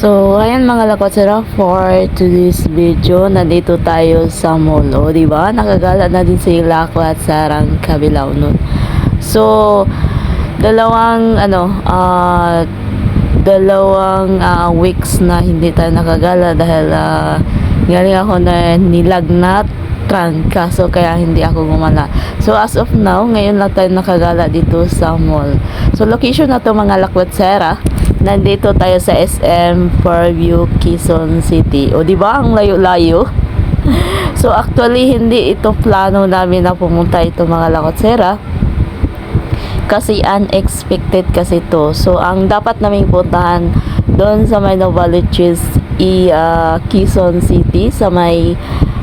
So, ayan mga lakotsera, for today's video, nandito tayo sa mall. O, diba? Nakagala na din si Lakwa at Sarang Kabilaw nun. So, dalawang weeks na hindi tayo nakagala dahil galing ako na nilagnat trangkaso kaya hindi ako gumala. So as of now, ngayon lang tayo nakagala dito sa mall. So location na to mga lakotsera. Nandito tayo sa SM Fairview, Quezon City. O di ba ang layo-layo? So actually hindi ito plano namin na pumunta ito mga lakotsera. Kasi unexpected kasi to. So ang dapat naming puntahan doon sa may Novaliches Quezon City sa may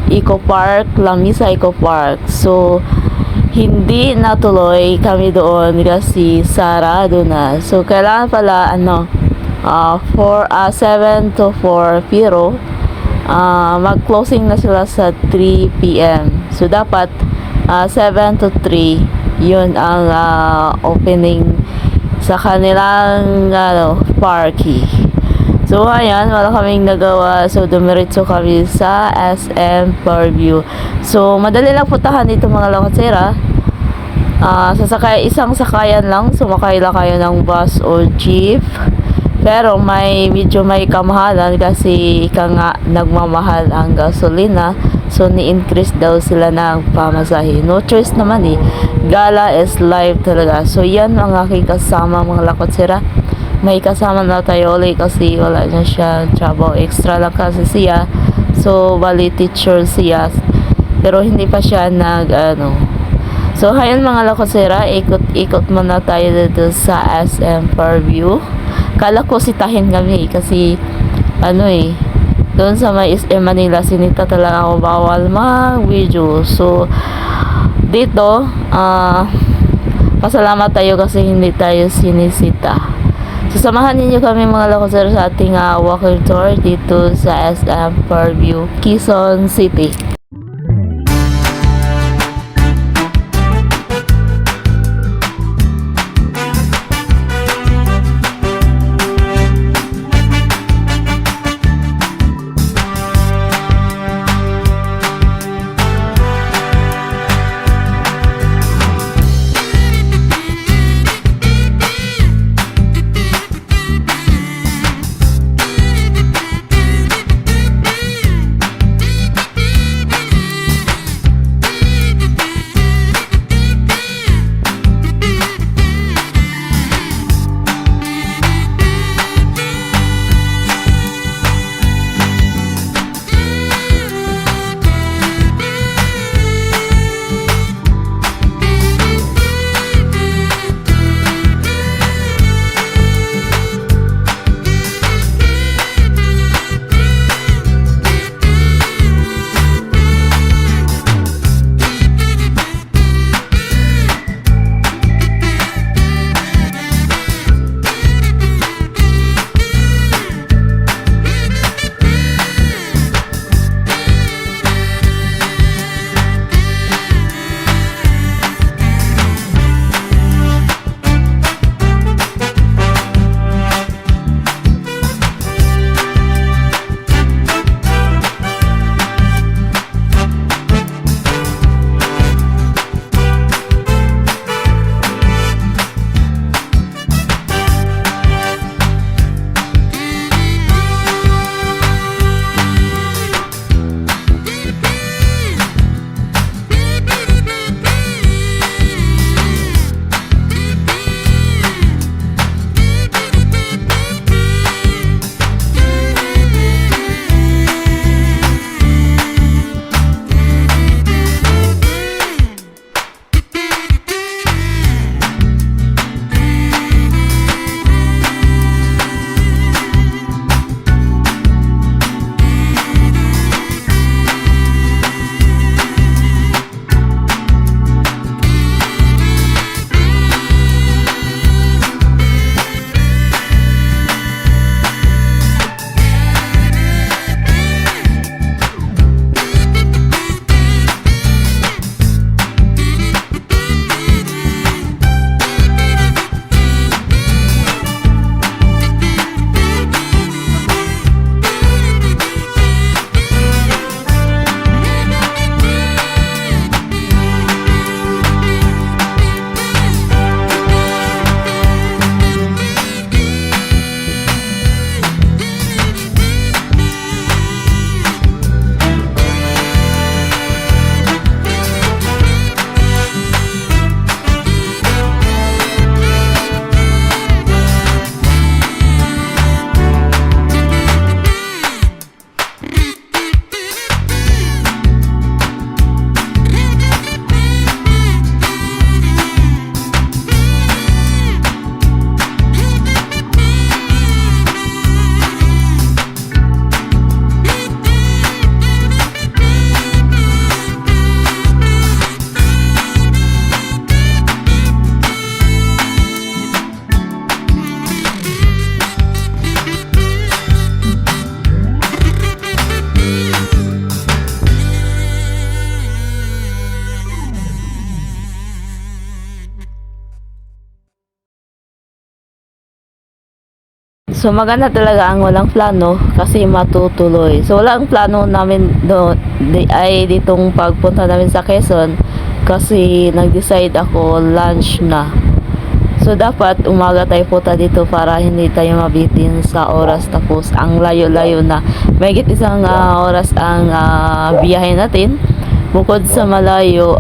Eco Park, Lamisa Eco Park. So hindi natuloy kami doon kasi sarado na. So kailangan pala 7 to 4 pero mag-closing na sila sa 3 PM. So dapat 7 to 3 yun ang opening sa kanilang parky. So ayan, wala kaming nagawa. So dumiretso kami sa SM Fairview. So madali lang puntahan dito mga lakotsera. Isang sakayan lang. Sumakay lang kayo ng bus o jeep. Pero medyo may kamahalan kasi nagmamahal ang gasolina. So ni-increase daw sila ng pamasahe. No choice naman Gala is live talaga. So yan ang aking kasama mga lakotsera. May kasama na tayo ulit kasi wala na siya trabaho. Extra lang kasi siya. So bali teacher siya. Pero hindi pa siya So ayun mga lakotsera, ikot-ikot muna tayo dito sa SM Fairview. Kala ko sitahin kami kasi doon sa may SM Manila sinita talaga ako bawal mag-video. So dito pasalamat tayo kasi hindi tayo sinisita. So samahan ninyo kami mga lakotsera sa ating walking tour dito sa SM Fairview, Quezon City. So maganda talaga ang walang plano kasi matutuloy. So walang plano namin ay ditong pagpunta namin sa Quezon kasi nag-decide ako lunch na. So dapat umaga tayo punta dito para hindi tayo mabitin sa oras, tapos ang layo-layo na. Mahigit isang oras ang biyahe natin. Bukod sa malayo,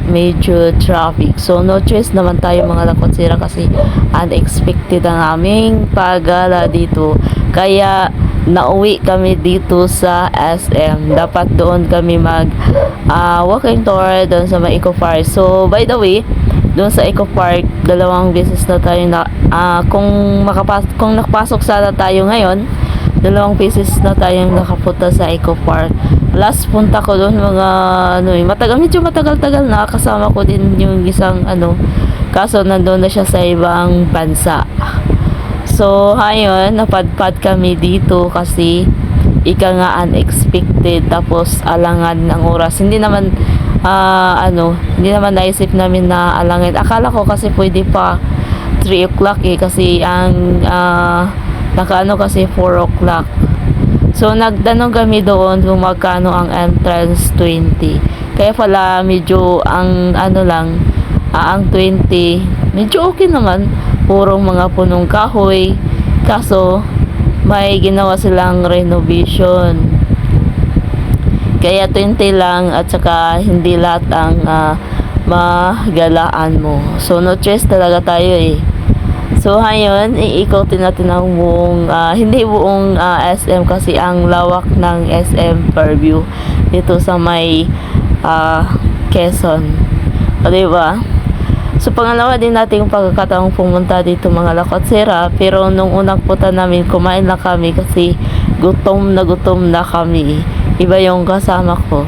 medyo traffic. So, no choice naman tayo mga lakotsira kasi unexpected ang aming paggala dito. Kaya, nauwi kami dito sa SM. Dapat doon kami walking tour doon sa may Eco Park. So, by the way, doon sa Eco Park, 2 beses na tayo kung nakapasok sana tayo ngayon, 2 beses na tayong nakapunta sa Eco Park. Last punta ko doon medyo matagal-tagal na, kasama ko din yung isang kaso nandoon na siya sa ibang bansa. So ngayon napadpad kami dito kasi ika nga unexpected, tapos alangan ng oras. Hindi naman naisip namin na alangin. Akala ko kasi pwede pa 3 o'clock kasi ang kasi 4 o'clock. So, nagtanong kami doon kung magkano ang entrance 20. Kaya pala, medyo ang 20, medyo okay naman. Purong mga punong kahoy. Kaso, may ginawa silang renovation. Kaya 20 lang at saka hindi lahat ang magalaan mo. So, no choice talaga tayo So, ngayon, iikotin natin ang hindi buong SM kasi ang lawak ng SM Fairview dito sa may Quezon. O, diba? So, pangalawa din natin yung pagkakataong pumunta dito mga lakotsira. Pero nung unang punta namin, kumain na kami kasi gutom na kami. Iba yung kasama ko.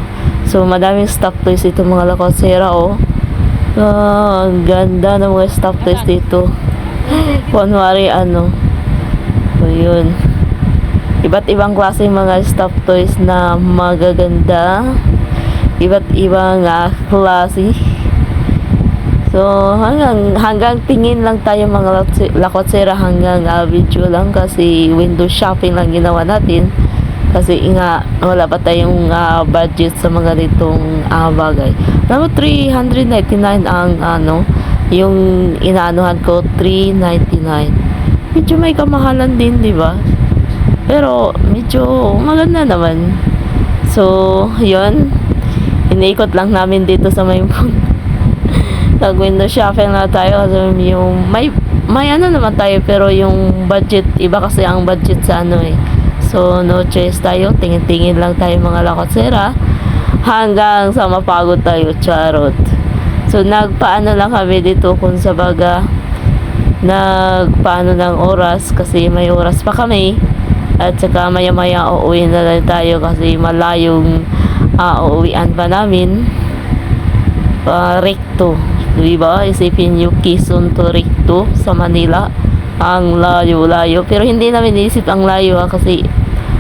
So, madaming stop toys dito mga lakotsira, ang ganda ng mga stop toys dito. Kunwari so yun, iba't ibang klase mga stop toys na magaganda, iba't ibang klase. So hanggang tingin lang tayo mga lakotsira, hanggang video lang kasi window shopping lang ginawa natin kasi wala pa tayong budget sa mga ditong bagay. Alam mo, 399 ang yung inaanuhan ko, 399. Medyo may kamahalan din, di ba? Pero medyo maganda naman. So, yun. Iniikot lang namin dito sa may nag-window shopping na tayo kasi yung may naman tayo, pero yung budget, iba kasi ang budget sa So, no choice tayo. Tingin-tingin lang tayo mga lakotsira hanggang sa mapagod tayo, charot. So, nagpaano lang kami dito kung sa baga, nagpaano ng oras kasi may oras pa kami. At saka maya-maya uuwi na lang tayo kasi malayong uuwian pa namin. Recto. Diba? Isipin nyo, Quezon to Recto sa Manila. Ang layo-layo. Pero hindi namin isip ang layo kasi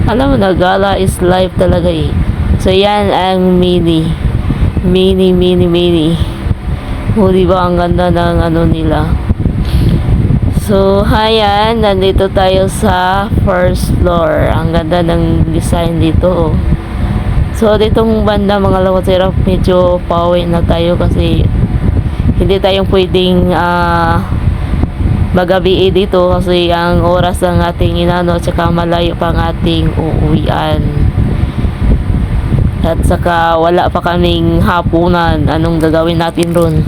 alam mo na, gala is life talaga So, yan ang mini. Diba ang ganda ng nila. So, ayan, nandito tayo sa first floor. Ang ganda ng design dito. So, ditong banda mga lakotsira, medyo pauwi na tayo kasi hindi tayong pwedeng magabi dito kasi ang oras ng ating at saka malayo pang ating uuwian. At saka wala pa kaming hapunan. Anong gagawin natin ron?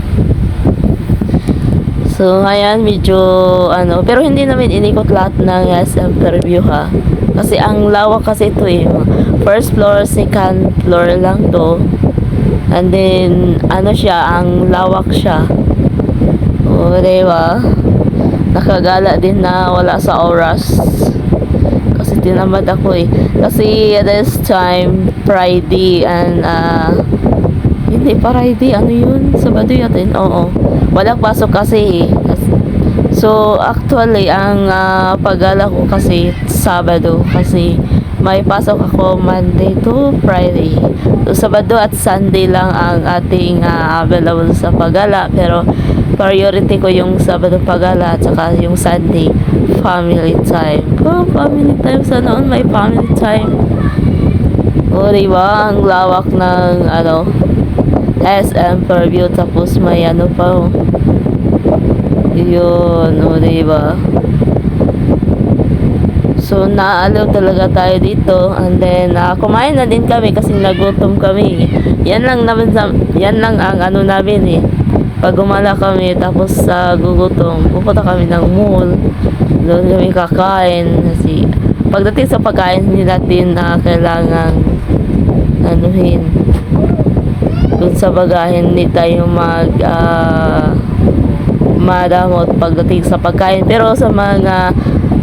So, ayan, medyo pero hindi namin inikot lahat ng SM Fairview kasi ang lawak kasi ito first floor, second floor lang to. And then, ang lawak siya. O, diba? Nakagala din na wala sa oras. Kasi tinamad ako Kasi this time, Friday and hindi Friday, yun? Sabado yata Oo. Walang pasok kasi So, actually, ang paggala ko kasi Sabado kasi may pasok ako Monday to Friday. So, Sabado at Sunday lang ang ating available sa paggala. Pero priority ko yung Sabado pagala at saka yung Sunday family time. Oh, family time. Sana all may family time. O, diba? Ang lawak ng, SM Fairview. Tapos may ano pa, oh. Yun, o, diba? So, naalaw talaga tayo dito. And then, kumain na din kami kasi nagutom kami. Yan lang ang ano namin eh. Pag gumala kami, tapos gugutom, pupunta kami ng mall. Doon kami kakain. Kasi, pagdating sa pagkain, hindi natin kailangan anuhin. Doon sa bagahin, hindi tayo madamot pagdating sa pagkain. Pero sa mga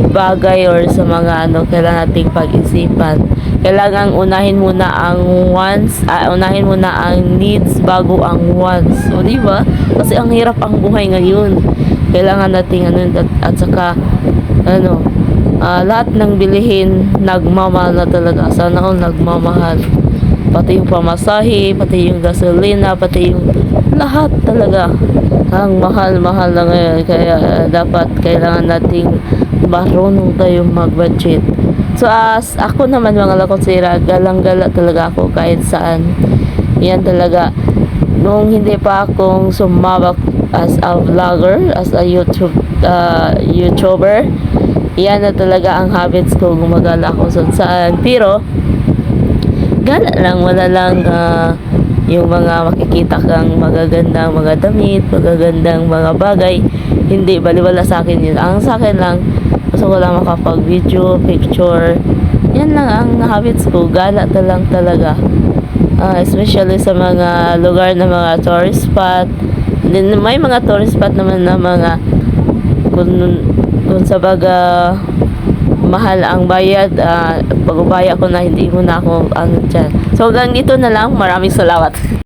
bagay or sa mga kailangan nating pag-isipan. Kailangan unahin muna ang wants, unahin muna ang needs bago ang wants. O, diba? Kasi ang hirap ang buhay ngayon. Kailangan nating at saka lahat ng bilihin nagmamahal na talaga. Sana all nagmamahal. Pati yung pamasahe, pati yung gasolina, pati yung lahat talaga. Ang mahal-mahal na ngayon. Kaya kailangan nating marunong tayong mag-budget. So, as ako naman mga lakonsira, galang-gala talaga ako kahit saan. Yan talaga. Nung hindi pa akong sumabak as a vlogger, as a YouTuber, yan na talaga ang habits ko. Gumagala ako saan. Pero, gala lang, wala lang yung mga makikita kang magagandang mga damit, magagandang mga bagay. Hindi, baliwala sa akin yun. Ang sa akin lang, gusto ko lang makapag-video, picture. Yan lang ang habits ko. Gala lang talaga. Especially sa mga lugar na mga tourist spot. And then, may mga tourist spot naman na mga kung sa baga mahal ang bayad, pag-ubaya ko na hindi mo na ako dyan. So hanggang dito na lang. Maraming salamat.